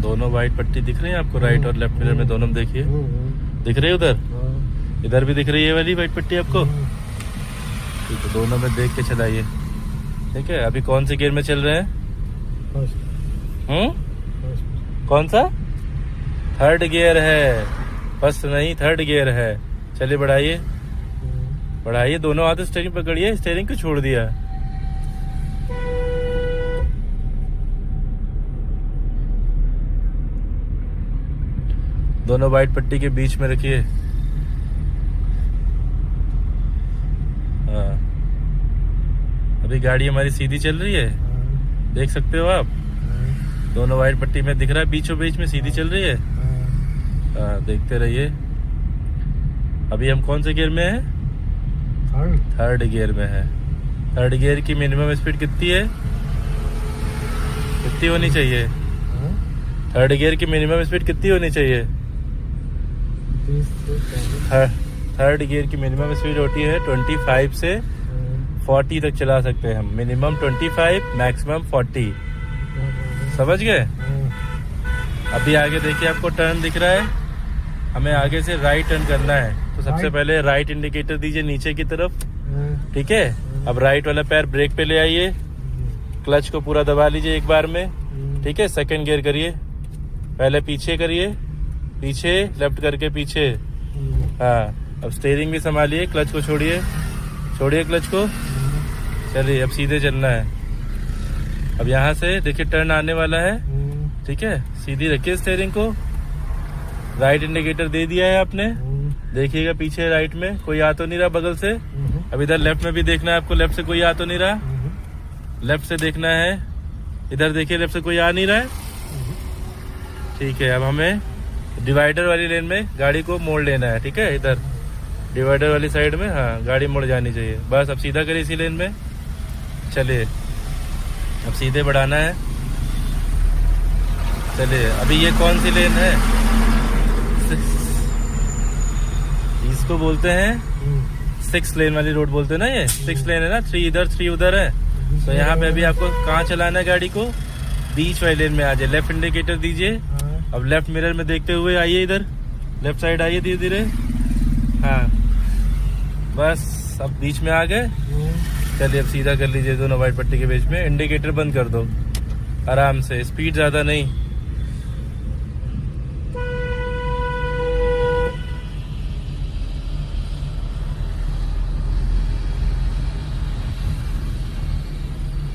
दोनों वाइट पट्टी दिख रही है आपको, राइट और लेफ्ट मिरर में दोनों में देखिए। दिख रही है उधर, इधर भी दिख रही है वाली वाइट पट्टी आपको। ठीक है, दोनों में देख के चलाइए। ठीक है, अभी कौन से गियर में चल रहे हैं? कौन सा? थर्ड गियर है, फर्स्ट नहीं थर्ड गियर है। चलिए बढ़ाइए बढ़ाइए, दोनों हाथ स्टीयरिंग पकड़िए। स्टीयरिंग क्यों छोड़ दिया? दोनों वाइट पट्टी के बीच में रखिए। हाँ, अभी गाड़ी हमारी सीधी चल रही है, देख सकते हो आप। दोनों वाइट पट्टी में दिख रहा है, बीचों बीच में सीधी चल रही है। हाँ, देखते रहिए। अभी हम कौन से गियर में हैं? थर्ड गियर में है। थर्ड गियर की मिनिमम स्पीड कितनी है? कितनी होनी चाहिए? थर्ड गियर की मिनिमम स्पीड कितनी होनी चाहिए? थर्ड गियर की मिनिमम स्पीड होती है 25 से 40 तक चला सकते हैं हम। Minimum 25, maximum 40। समझ गए? अभी आगे देखिए, आपको टर्न दिख रहा है, हमें आगे से राइट टर्न करना है। तो सबसे पहले राइट इंडिकेटर दीजिए नीचे की तरफ। ठीक है, अब राइट वाला पैर ब्रेक पे ले आइए, क्लच को पूरा दबा लीजिए एक बार में। ठीक है, सेकंड गियर करिए, पहले पीछे करिए, पीछे लेफ्ट करके पीछे। हाँ, अब स्टीयरिंग भी संभालिए, क्लच को छोड़िए, छोड़िए क्लच को। चलिए अब सीधे चलना है। अब यहाँ से देखिए टर्न आने वाला है। ठीक है, सीधी रखिए स्टीयरिंग को। राइट इंडिकेटर दे दिया है आपने, देखिएगा पीछे राइट में कोई आ तो नहीं रहा बगल से। अब इधर लेफ्ट में भी देखना है आपको, लेफ्ट से कोई आ तो नहीं रहा। लेफ्ट से देखना है, इधर देखिए लेफ्ट से कोई आ नहीं रहा है। ठीक है, अब हमें डिवाइडर वाली लेन में गाड़ी को मोड़ लेना है। ठीक है, इधर डिवाइडर वाली साइड में, हाँ गाड़ी मुड़ जानी चाहिए। बस अब सीधा करिए इसी लेन में। चलिए अब सीधे बढ़ाना है। चलिए अभी ये कौन सी लेन है? इसको बोलते हैं 6 लेन वाली रोड बोलते हैं ना। ये 6 लेन है ना, 3 इधर 3 उधर है। तो यहाँ पे अभी आपको कहाँ चलाना है गाड़ी को? बीच वाली लेन में आ जाए। लेफ्ट इंडिकेटर दीजिए। अब लेफ्ट मिरर में देखते हुए आइए, इधर लेफ्ट साइड आइए धीरे धीरे। हाँ बस अब बीच में आ गए। चलिए अब सीधा कर लीजिए दोनों वाइट पट्टी के बीच में। इंडिकेटर बंद कर दो आराम से, स्पीड ज्यादा नहीं।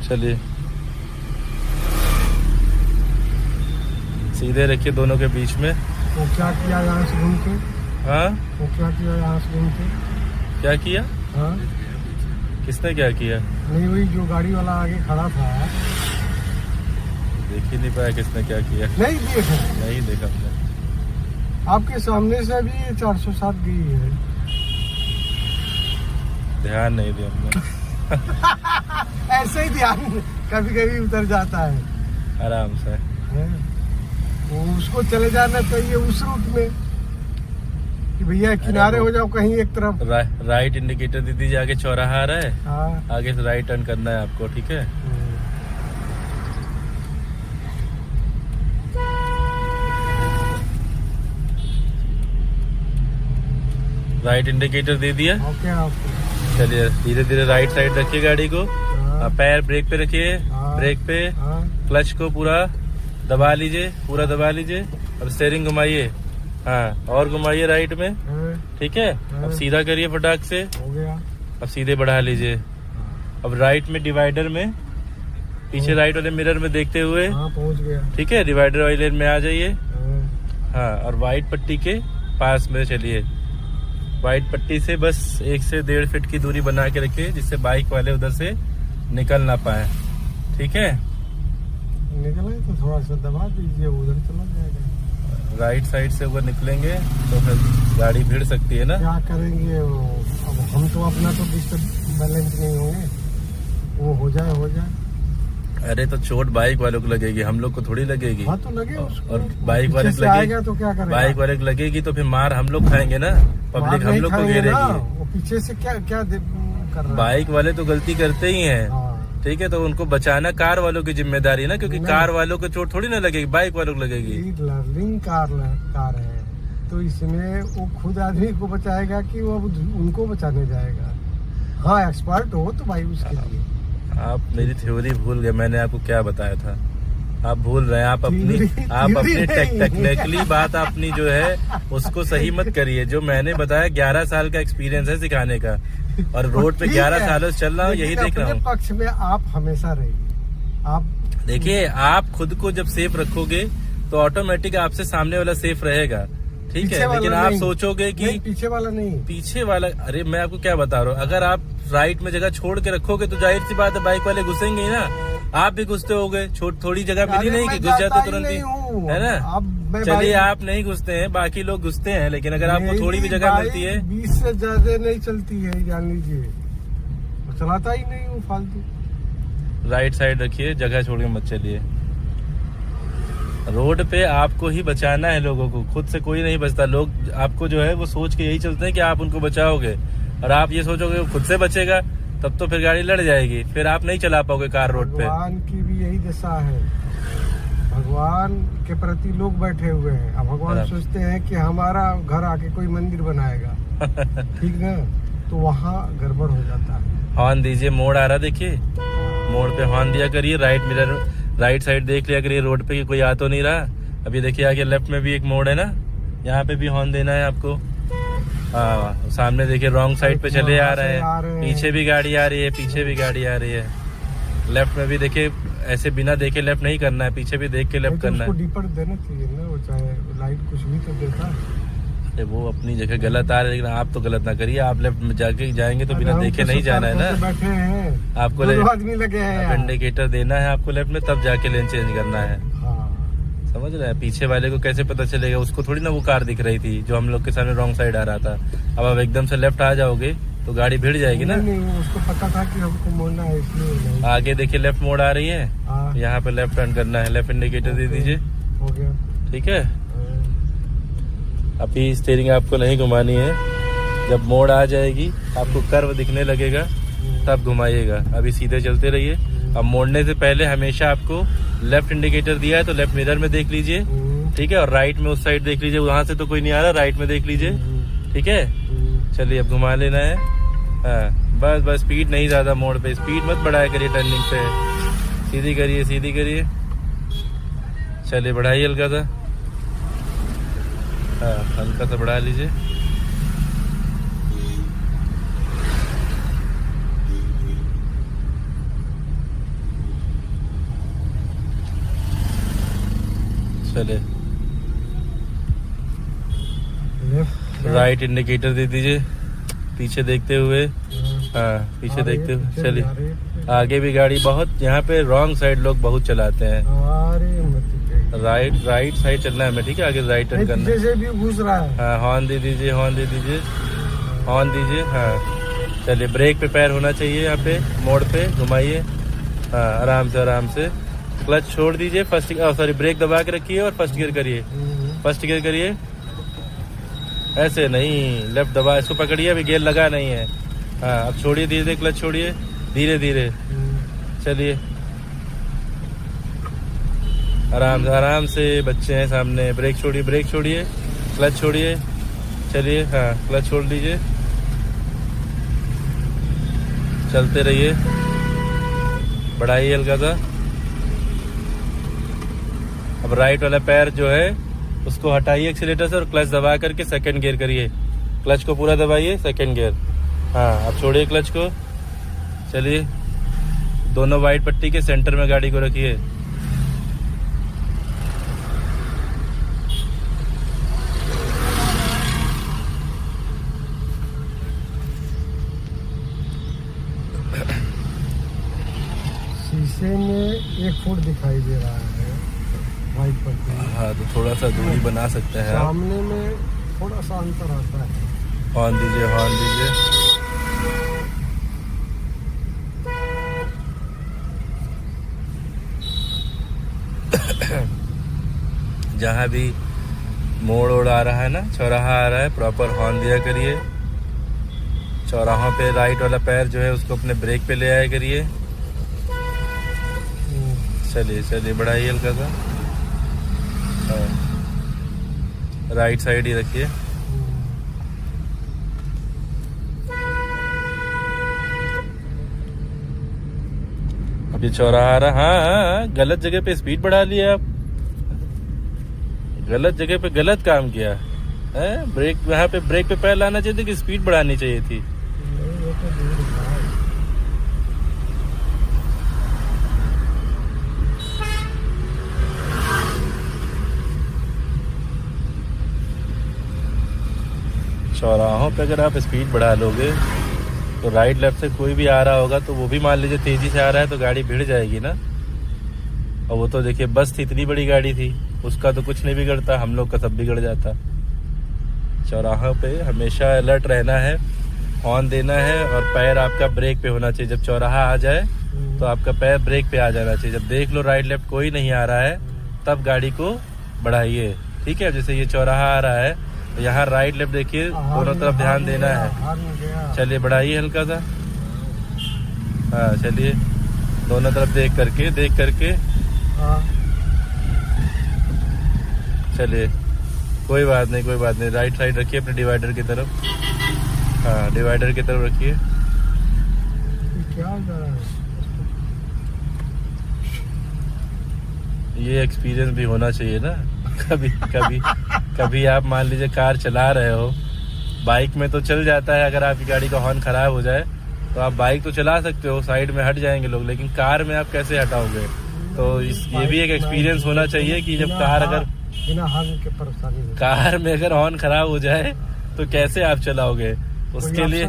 चलिए सीधे रखिए दोनों के बीच में। वो क्या किया यहाँ से घूम के? हाँ, वो क्या किया यहाँ से घूम के? क्या किया? हाँ, किसने क्या किया? नहीं वही जो गाड़ी वाला आगे खड़ा था। देख ही नहीं पाया किसने क्या किया। नहीं देखा, नहीं देखा हमने। आपके सामने से अभी 407 गई है। ध्यान नहीं दिया हमने। ऐसे ही ध्यान कभी कभी उतर जाता है आराम से। वो उसको चले जाना चाहिए उस रूट में कि भैया किनारे हो जाओ कहीं एक तरफ। राइट इंडिकेटर दे दीजिए, आगे चौराहा आ रहा है। हाँ, आगे से राइट टर्न करना है आपको। ठीक है, राइट इंडिकेटर दे दिया। Okay okay. चलिए धीरे धीरे राइट साइड रखिए गाड़ी को। पैर ब्रेक पे रखिए, ब्रेक पे। क्लच को पूरा दबा लीजिए, पूरा दबा लीजिए। अब स्टीयरिंग घुमाइए। हाँ, और घुमाइए राइट में। ठीक है, अब सीधा करिए फटाक से। हो गया। अब सीधे बढ़ा लीजिए। अब राइट में डिवाइडर में, पीछे राइट वाले मिरर में देखते हुए। पहुंच गया। ठीक है, डिवाइडर वाली लेन में आ जाइए। हाँ, और वाइट पट्टी के पास में चलिए। वाइट पट्टी से बस 1 से 1.5 फीट की दूरी बना के रखिए, जिससे बाइक वाले उधर से निकल ना पाए। ठीक है, निकला तो थोड़ा सा दबा दीजिए, उधर चला जाएगा। राइट साइड से वो निकलेंगे तो फिर गाड़ी भिड़ सकती है ना। क्या करेंगे अब हम तो अपना तो बैलेंस नहीं होंगे, वो हो जाए हो जाए। अरे तो चोट बाइक वालों को लगेगी, हम लोग को थोड़ी लगेगी। हाँ तो लगे उसको। और बाइक वाले को लगेगी तो क्या करेगा? बाइक वाले को लगेगी तो फिर मार हम लोग खाएंगे ना, पब्लिक हम लोग को घेरेगी। वो पीछे से क्या क्या कर रहा है? बाइक वाले तो गलती करते ही हैं। ठीक है, तो उनको बचाना कार वालों की जिम्मेदारी है ना, क्योंकि नहीं। कार वालों को चोट थोड़ी ना लगेगी, बाइक वालों को लगेगी। ये लर्निंग कार है, तो इसमें वो खुद आदमी को बचाएगा कि वो अब उनको बचाने जाएगा। हाँ, एक्सपर्ट हो तो भाई उसके लिए। आप मेरी थ्योरी भूल गए, मैंने आपको क्या बताया था, आप भूल रहे हैं। आप अपनी थ्योरी नहीं। टेक्निकली बात अपनी जो है उसको सही मत करिए। जो मैंने बताया 11 साल का एक्सपीरियंस है सिखाने का, और रोड पे 11 सालों से चल रहा हूँ, यही देख रहा हूँ। पक्ष में आप हमेशा रहिए। आप देखिए, आप खुद को जब सेफ रखोगे तो ऑटोमेटिक आपसे सामने वाला सेफ रहेगा, ठीक है। लेकिन आप सोचोगे कि पीछे वाला, अरे मैं आपको क्या बता रहा हूँ, अगर आप राइट में जगह छोड़ के रखोगे तो जाहिर सी बात है बाइक वाले घुसेंगे ही ना। आप भी घुसते होगे, थोड़ी जगह मिली नहीं कि घुस जाते तुरंत ही, है ना। चलिए, आप नहीं घुसते हैं, बाकी लोग घुसते हैं, लेकिन अगर आपको थोड़ी भी जगह मिलती है। 20 से ज्यादा नहीं चलती है, जान लीजिए। चलाता ही नहीं हूँ फालतू। राइट साइड रखिए, जगह छोड़ के मत चलिए। रोड पे आपको ही बचाना है लोगों को, खुद से कोई नहीं बचता। लोग आपको जो है वो सोच के यही चलते हैं कि आप उनको बचाओगे, और आप ये सोचोगे वो खुद से बचेगा, तब तो फिर गाड़ी लड़ जाएगी, फिर आप नहीं चला पाओगे कार रोड पे। भगवान की भी यही दशा है, भगवान के प्रति लोग बैठे हुए हैं। अब भगवान सोचते हैं कि हमारा घर आके कोई मंदिर बनाएगा, ठीक ना, तो वहाँ गड़बड़ हो जाता है। हॉर्न दीजिए, मोड़ आ रहा देखिए, मोड़ पे हॉर्न दिया करिए। राइट मिरर, राइट साइड देख लिया करिए रोड पे कि कोई आ तो नहीं रहा। अभी देखिए आगे लेफ्ट में भी एक मोड़ है ना, यहाँ पे भी हॉर्न देना है आपको। हाँ, सामने देखिए रॉन्ग साइड पे चले आ रहे हैं, पीछे भी गाड़ी आ रही है, पीछे भी गाड़ी आ रही है। लेफ्ट में भी देखिए, ऐसे बिना देखे लेफ्ट नहीं करना है, पीछे भी देख के लेफ्ट करना है। डीपर देना चाहिए ना, वो चाहे लाइट कुछ भी तो देता। अरे वो अपनी जगह गलत आ रहे, लेकिन आप तो गलत ना करिए। आप लेफ्ट में जाके जाएंगे तो बिना देखे नहीं जाना है ना। बैठे हैं, आपको आदमी लगे हैं, इंडिकेटर देना है आपको लेफ्ट में, तब जाके लेन चेंज करना है। समझ रहे हैं। पीछे वाले को कैसे पता चलेगा, उसको थोड़ी ना वो कार दिख रही थी जो हम लोग के सामने रॉन्ग साइड आ रहा था। अब आप एकदम से लेफ्ट आ जाओगे तो गाड़ी भिड़ जाएगी ना। नहीं, उसको पता था कि हमको मोड़ना है, इसलिए। आगे देखिए लेफ्ट मोड़ आ रही है, यहाँ पे लेफ्ट टर्न करना है। लेफ्ट इंडिकेटर दे दीजिए, हो गया, ठीक है। अभी स्टीयरिंग आपको नहीं घुमानी है, जब मोड़ आ जाएगी आपको कर्व दिखने लगेगा तब घुमाइएगा। अभी सीधे चलते रहिए। अब मोड़ने से पहले हमेशा आपको लेफ्ट इंडिकेटर दिया है तो लेफ्ट मिरर में देख लीजिए, ठीक है, और राइट में उस साइड देख लीजिए, वहां से तो कोई नहीं आ रहा, राइट में देख लीजिए, ठीक है। चलिए अब घुमा लेना है। हाँ, बस स्पीड नहीं ज्यादा, मोड़ पे स्पीड मत बढ़ाया करिए, टर्निंग पे सीधी करिए, सीधी करिए। चलिए बढ़ाइए हल्का सा, हाँ हल्का सा बढ़ा लीजिए। चले राइट इंडिकेटर दे दीजिए, पीछे देखते हुए। हाँ, पीछे देखते हुए चलिए। आगे भी गाड़ी बहुत, यहाँ पे रॉन्ग साइड लोग बहुत चलाते हैं। राइट साइड चलना है हमें, ठीक है। आगे राइट टर्न करना है, भी घुस रहा है। हाँ, हॉर्न दे दीजिए, हॉर्न दे दीजिए, हॉर्न दीजिए। हाँ चलिए, ब्रेक पे पैर होना चाहिए, यहाँ पे मोड़ पे घुमाइए। हाँ, आराम से। क्लच छोड़ दीजिए, ब्रेक दबा के रखिए और फर्स्ट गियर करिए। फर्स्ट गियर करिए, ऐसे नहीं, लेफ्ट दबा, इसको पकड़िए, अभी गियर लगा नहीं है। हाँ, अब छोड़िए धीरे, क्लच छोड़िए धीरे। चलिए आराम से, बच्चे हैं सामने। ब्रेक छोड़िए, क्लच छोड़िए। चलिए, हाँ क्लच छोड़ दीजिए, चलते रहिए, बढ़ाइए हल्का सा। अब राइट वाला पैर जो है उसको हटाइए एक्सीलेटर से और क्लच दबा करके सेकंड गियर करिए। क्लच को पूरा दबाइए, सेकंड गियर। हाँ, अब छोड़िए क्लच को। चलिए, दोनों वाइट पट्टी के सेंटर में गाड़ी को रखिए। शीशे में 1 फुट दिखाई दे रहा है वाइट पट्टी। हाँ, तो थोड़ा सा दूरी बना सकते हैं। सामने में थोड़ा सा अंतर आता है। हॉर्न दीजिए। जहाँ भी मोड़ आ रहा है ना, चौराहा आ रहा है, प्रॉपर हॉर्न दिया करिए। चौराहों पे राइट वाला पैर जो है उसको अपने ब्रेक पे ले आया करिए। चलिए चलिए बढ़ाइए हल्का सा। हाँ, राइट साइड ही रखिए। अब ये चौराहा आ रहा। हाँ हाँ, गलत जगह पे स्पीड बढ़ा लिया आप, गलत जगह पे गलत काम किया है। ब्रेक, यहाँ पे ब्रेक पे पैर लाना चाहिए था कि स्पीड बढ़ानी चाहिए थी। चौराहों पे अगर आप स्पीड बढ़ा लोगे तो राइट लेफ्ट से कोई भी आ रहा होगा तो वो भी मान लीजिए तेजी से आ रहा है तो गाड़ी भिड़ जाएगी ना। और वो तो देखिए बस थी, इतनी बड़ी गाड़ी थी, उसका तो कुछ नहीं बिगड़ता, हम लोग का सब बिगड़ जाता। चौराहों पे हमेशा अलर्ट रहना है, हॉर्न देना है और पैर आपका ब्रेक पे होना चाहिए। जब चौराहा आ जाए तो आपका पैर ब्रेक पे आ जाना चाहिए। जब देख लो राइट लेफ्ट कोई नहीं आ रहा है तब गाड़ी को बढ़ाइए, ठीक है। जैसे ये चौराहा आ रहा है तो यहाँ राइट लेफ्ट देखिए, दोनों तरफ ध्यान देना है। चलिए बढ़ाइए हल्का सा। हाँ चलिए, दोनों तरफ देख करके चलिए, कोई बात नहीं। राइट साइड रखिए अपने डिवाइडर की तरफ। हाँ डिवाइडर की तरफ रखिए। क्या हो रहा है? ये एक्सपीरियंस भी होना चाहिए ना। कभी आप मान लीजिए कार चला रहे हो, बाइक में तो चल जाता है, अगर आपकी गाड़ी का हॉर्न खराब हो जाए तो आप बाइक तो चला सकते हो, साइड में हट जाएंगे लोग, लेकिन कार में आप कैसे हटाओगे? तो ये भी एक एक्सपीरियंस होना चाहिए कि जब कार अगर बिना हॉर्न के परेशानी, कार में अगर हॉर्न खराब हो जाए तो कैसे आप चलाओगे? उसके लिए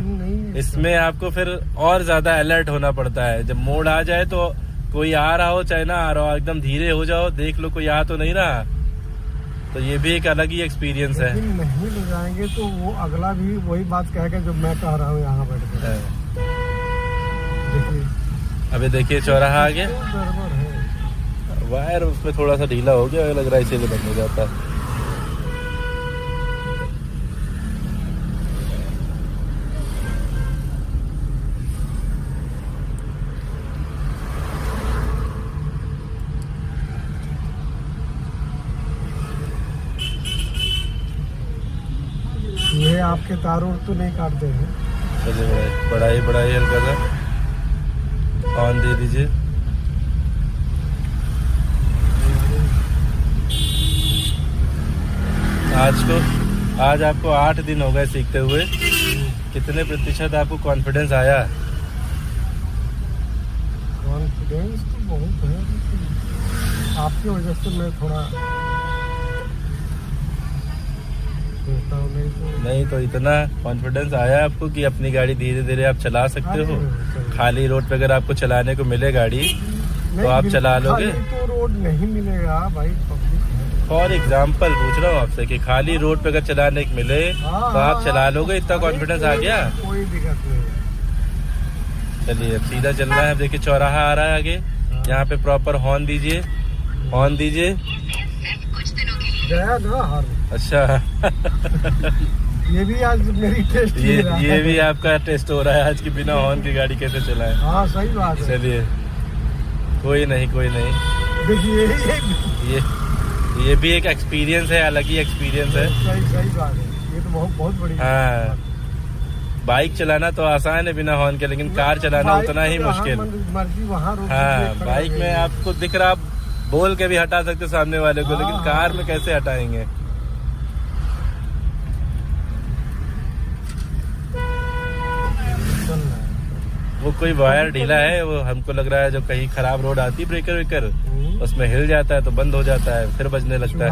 इसमें आपको फिर और ज्यादा अलर्ट होना पड़ता है। जब मोड़ आ जाए तो कोई आ रहा हो चाहे ना आ रहा हो, एकदम धीरे हो जाओ, देख लो कोई आ तो नहीं रहा। तो ये भी एक अलग ही एक्सपीरियंस है। नहीं ले जाएंगे तो वो अगला भी वही बात कहेगा जो मैं कह रहा हूँ यहाँ बैठ कर। देखिए अभी देखिए चौराहा आ गया, गड़बड़ है, वायर उसमें थोड़ा सा ढीला हो गया, लग रहा है इसीलिए बंद हो जाता है। ये आपके तार और तो नहीं काटते हैं। चलिए बढ़ाइए हल्का सा, ऑन दे दीजिए। आज आपको 8 दिन हो गए सीखते हुए, कितने प्रतिशत आपको कॉन्फिडेंस आया? कॉन्फिडेंस तो बहुत है, लेकिन आपकी वजह से मैं थोड़ा नहीं तो इतना कॉन्फिडेंस आया आपको कि अपनी गाड़ी धीरे धीरे आप चला सकते हो। खाली रोड पे अगर आपको चलाने को मिले गाड़ी तो आप चला लोगे। तो रोड नहीं मिलेगा भाई, पब्लिक है। फॉर एग्जाम्पल पूछ रहा हूँ आपसे कि खाली रोड पे अगर चलाने को मिले तो आप चला लोगे, इतना कॉन्फिडेंस आ गया? कोई दिक्कत नहीं। चलिए अब सीधा चलना है। अब देखिए चौराहा आ रहा है आगे, यहाँ पे प्रॉपर हॉर्न दीजिए, हॉर्न दीजिए। गया ना हर। अच्छा ये भी आज मेरी टेस्ट ये भी आपका टेस्ट हो रहा है आज की बिना हॉर्न की गाड़ी कैसे चलाएं। हाँ सही बात है। चलिए कोई नहीं देखिए ये भी एक एक्सपीरियंस है, अलग ही एक्सपीरियंस है। सही बात है, ये तो बहुत बड़ी। हाँ बाइक चलाना तो आसान है बिना हॉर्न के, लेकिन कार चलाना उतना ही मुश्किल। मर्जी वहाँ हाँ बाइक में आपको दिख रहा, आप बोल के भी हटा सकते सामने वाले को, लेकिन कार में कैसे हटाएंगे? वो कोई वायर ढीला है, वो हमको लग रहा है जब कहीं खराब रोड आती ब्रेकर वेकर उसमें हिल जाता है तो बंद हो जाता है, फिर बजने लगता है।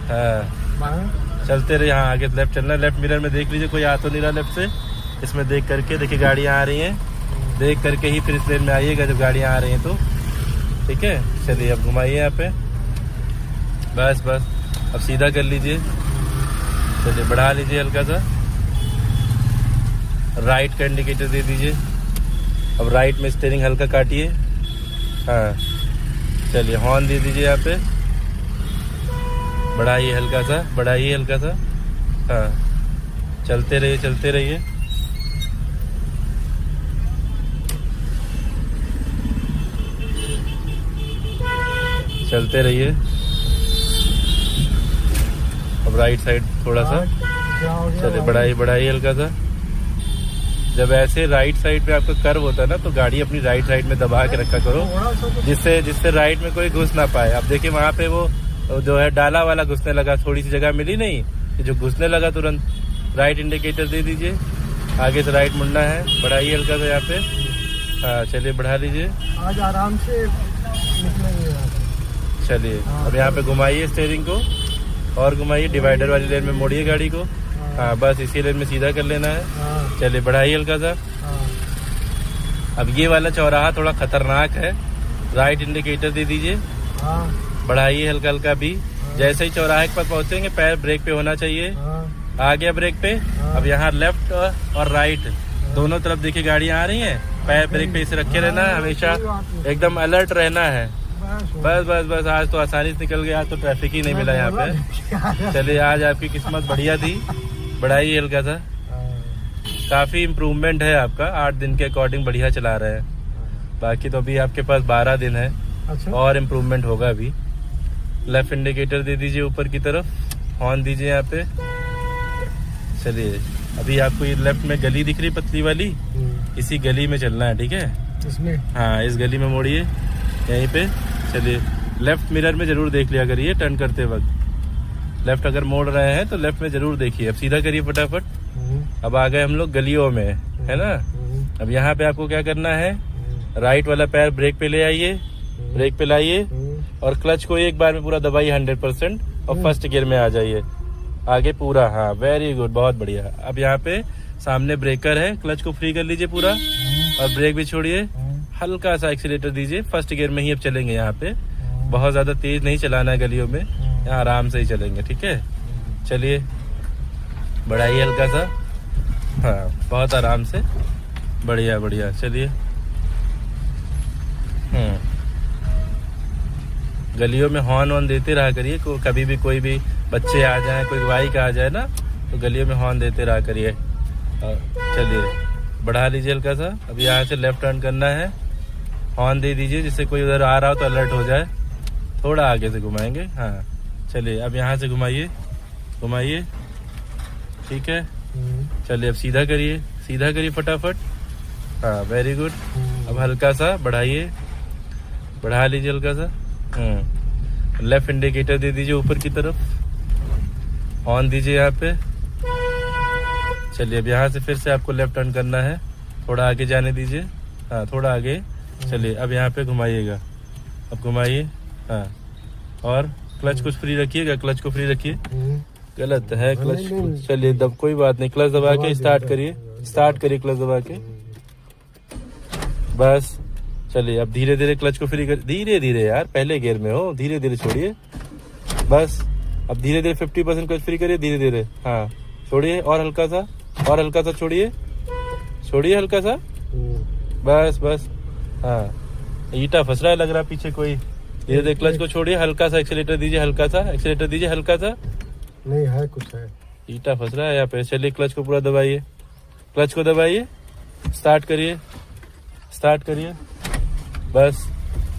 हाँ चलते रहे। यहाँ आगे लेफ्ट चलना, लेफ्ट मिरर में देख लीजिए कोई आ तो नहीं रहा लेफ्ट से, इसमें देख करके देखिए गाड़ियाँ आ रही हैं, देख करके ही फिर इस लेन में आइएगा जब गाड़ियाँ आ रही हैं तो, ठीक है। चलिए अब घुमाइए यहाँ पे, बस अब सीधा कर लीजिए। चलिए बढ़ा लीजिए हल्का सा, राइट का इंडिकेटर दे दीजिए। अब राइट में स्टीयरिंग हल्का काटिए। हाँ चलिए हॉर्न दे दीजिए यहाँ पे, बढ़ाइए हल्का सा। हाँ चलते रहिए। चलते रहिए। अब राइट साइड थोड़ा सा क्या हो गया चलिए, भाई? बढ़ाइए हल्का सा। जब ऐसे राइट साइड पे आपका कर्व होता है ना, तो गाड़ी अपनी राइट साइड में दबा के रखा करो, थोड़ा सा तो जिससे राइट में कोई घुस ना पाए। अब देखिए वहाँ पे वो जो है डाला वाला घुसने लगा, थोड़ी सी जगह मिली नहीं, जो घुसने लगा तुरंत राइट इंडिकेटर दे दीजिए। आगे से राइट मुड़ना है, बढ़ाइए हल्का सा यहाँ पे। हाँ चलिए, बढ़ा लीजिए। आज आराम से निकलेंगे यहाँ से। चलिए अब यहाँ पे घुमाइए स्टीयरिंग को और घुमाइए, डिवाइडर वाली लेन में मोड़िए गाड़ी को। हाँ बस इसी लेन में सीधा कर लेना है। हाँ, चलिए बढ़ाइए हल्का सा। हाँ, अब ये वाला चौराहा थोड़ा खतरनाक है, राइट इंडिकेटर दे दीजिए, हाँ, बढ़ाइए हल्का हल्का भी। जैसे ही चौराहे के पास पहुंचेंगे पैर ब्रेक पे होना चाहिए। हाँ, आ गया ब्रेक पे। अब यहाँ लेफ्ट और राइट दोनों तरफ देखिए गाड़ियाँ आ रही हैं, पैर ब्रेक पे इसे रखे रहना है, हमेशा एकदम अलर्ट रहना है। बस बस बस, आज तो आसानी से निकल गया, आज तो ट्रैफिक ही नहीं मिला यहाँ पे। चलिए आज आपकी किस्मत बढ़िया थी। बढ़ाइए हल्का सा। काफी इम्प्रूवमेंट है आपका, 8 दिन के अकॉर्डिंग बढ़िया चला रहे हैं। बाकी तो अभी आपके पास 12 दिन है अच्छा, और इम्प्रूवमेंट होगा अभी। लेफ्ट इंडिकेटर दे दीजिए ऊपर की तरफ, हॉर्न दीजिए यहाँ पे। चलिए अभी आपको ये लेफ्ट में गली दिख रही पतली वाली, इसी गली में चलना है, ठीक है? इसमें हाँ इस गली में मोड़िए यहीं पे। चलिए लेफ्ट मिरर में जरूर देख लिया करिए टर्न करते वक्त, लेफ्ट अगर मोड़ रहे हैं तो लेफ्ट में जरूर देखिए। अब सीधा करिए फटाफट। अब आ गए हम लोग गलियों में, है ना? अब यहाँ पे आपको क्या करना है, राइट वाला पैर ब्रेक पे ले आइए, ब्रेक पे लाइए और क्लच को एक बार में पूरा दबाइए 100% और फर्स्ट गियर में आ जाइए आगे पूरा। हाँ वेरी गुड, बहुत बढ़िया। अब यहाँ पे सामने ब्रेकर है, क्लच को फ्री कर लीजिए पूरा और ब्रेक भी छोड़िए, हल्का सा एक्सीलेटर दीजिए। फर्स्ट गियर में ही अब चलेंगे यहाँ पे, बहुत ज्यादा तेज नहीं चलाना है गलियों में, यहाँ आराम से ही चलेंगे, ठीक है? चलिए बढ़ाइए हल्का सा। हाँ बहुत आराम से, बढ़िया बढ़िया। चलिए गलियों में हॉर्न वॉर्न देते रहा करिए, कभी भी कोई भी बच्चे आ जाए, कोई बाइक आ जाए ना, तो गलियों में हॉर्न देते रहा करिए। चलिए बढ़ा लीजिए हल्का सा। अब यहाँ से लेफ्ट टर्न करना है, हॉर्न दे दीजिए, जिससे कोई उधर आ रहा हो तो अलर्ट हो जाए। थोड़ा आगे से घुमाएंगे। हाँ चलिए अब यहाँ से घुमाइए, घुमाइए, ठीक है? चलिए अब सीधा करिए, सीधा करिए फटाफट। हाँ वेरी गुड। अब हल्का सा बढ़ाइए, बढ़ा लीजिए हल्का सा। लेफ्ट इंडिकेटर दे दीजिए ऊपर की तरफ, ऑन दीजिए यहाँ पे। चलिए अब यहाँ से फिर से आपको लेफ्ट टर्न करना है, थोड़ा आगे जाने दीजिए। हाँ थोड़ा आगे। चलिए अब यहाँ पे घुमाइएगा, अब घुमाइए। हाँ और क्लच को फ्री रखिएगा, क्लच को फ्री रखिए। गलत है क्लच को। चलिए दब कोई बात नहीं, क्लच दबा के स्टार्ट करिए, स्टार्ट करिए क्लच दबा के, बस। चलिए अब धीरे धीरे क्लच को फ्री कर, धीरे धीरे यार, पहले गियर में हो, धीरे धीरे छोड़िए बस। अब धीरे धीरे 50% क्लच फ्री करिए, धीरे धीरे। हाँ छोड़िए और हल्का सा, और हल्का सा छोड़िए, छोड़िए हल्का सा, बस बस। हाँ ईटा फंस रहा है लग रहा पीछे कोई। धीरे धीरे क्लच को छोड़िए, हल्का सा एक्सीलेटर दीजिए, हल्का सा एक्सीलेटर दीजिए, हल्का सा। नहीं है, कुछ है, ईटा फंस रहा है यहाँ पे। चलिए क्लच को पूरा दबाइए, क्लच को दबाइए, स्टार्ट करिए, स्टार्ट करिए, बस।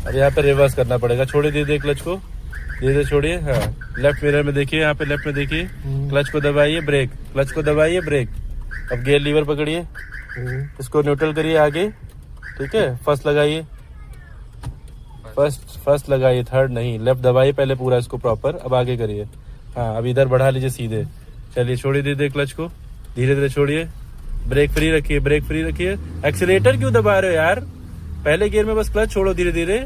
अब यहाँ पे रिवर्स करना पड़ेगा, छोड़िए धीरे धीरे क्लच को, धीरे धीरे छोड़िए। हाँ लेफ्ट मिरर में देखिए, यहाँ पे लेफ्ट में देखिए, क्लच को दबाइए, ब्रेक, क्लच को दबाइए, ब्रेक। अब गियर लीवर पकड़िए, इसको न्यूट्रल करिए आगे, ठीक है? फर्स्ट लगाइए, फर्स्ट लगाइए, थर्ड नहीं, लेफ्ट दबाइए पहले पूरा इसको प्रॉपर। अब आगे करिए। हाँ अब इधर बढ़ा लीजिए सीधे। चलिए छोड़िए धीरे धीरे क्लच को, धीरे धीरे छोड़िए, ब्रेक फ्री रखिए, ब्रेक फ्री रखिए। एक्सीलेटर क्यों दबा रहे हो यार? पहले गियर में बस क्लच छोड़ो धीरे धीरे।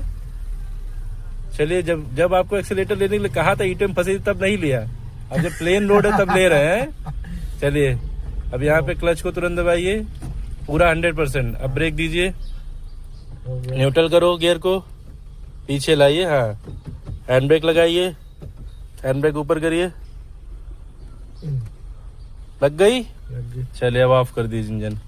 चलिए जब आपको एक्सीलेटर लेने के लिए कहा था, ईटे में फंसी तब नहीं लिया, अब जब प्लेन रोड है तब ले रहे हैं। चलिए अब यहाँ पे क्लच को तुरंत दबाइए पूरा 100%। अब ब्रेक दीजिए, न्यूट्रल करो गियर को, पीछे लाइए। हाँ हैंड ब्रेक लगाइए, हैंड ब्रेक ऊपर करिए, लग गई। चलिए अब ऑफ कर दीजिए इंजन।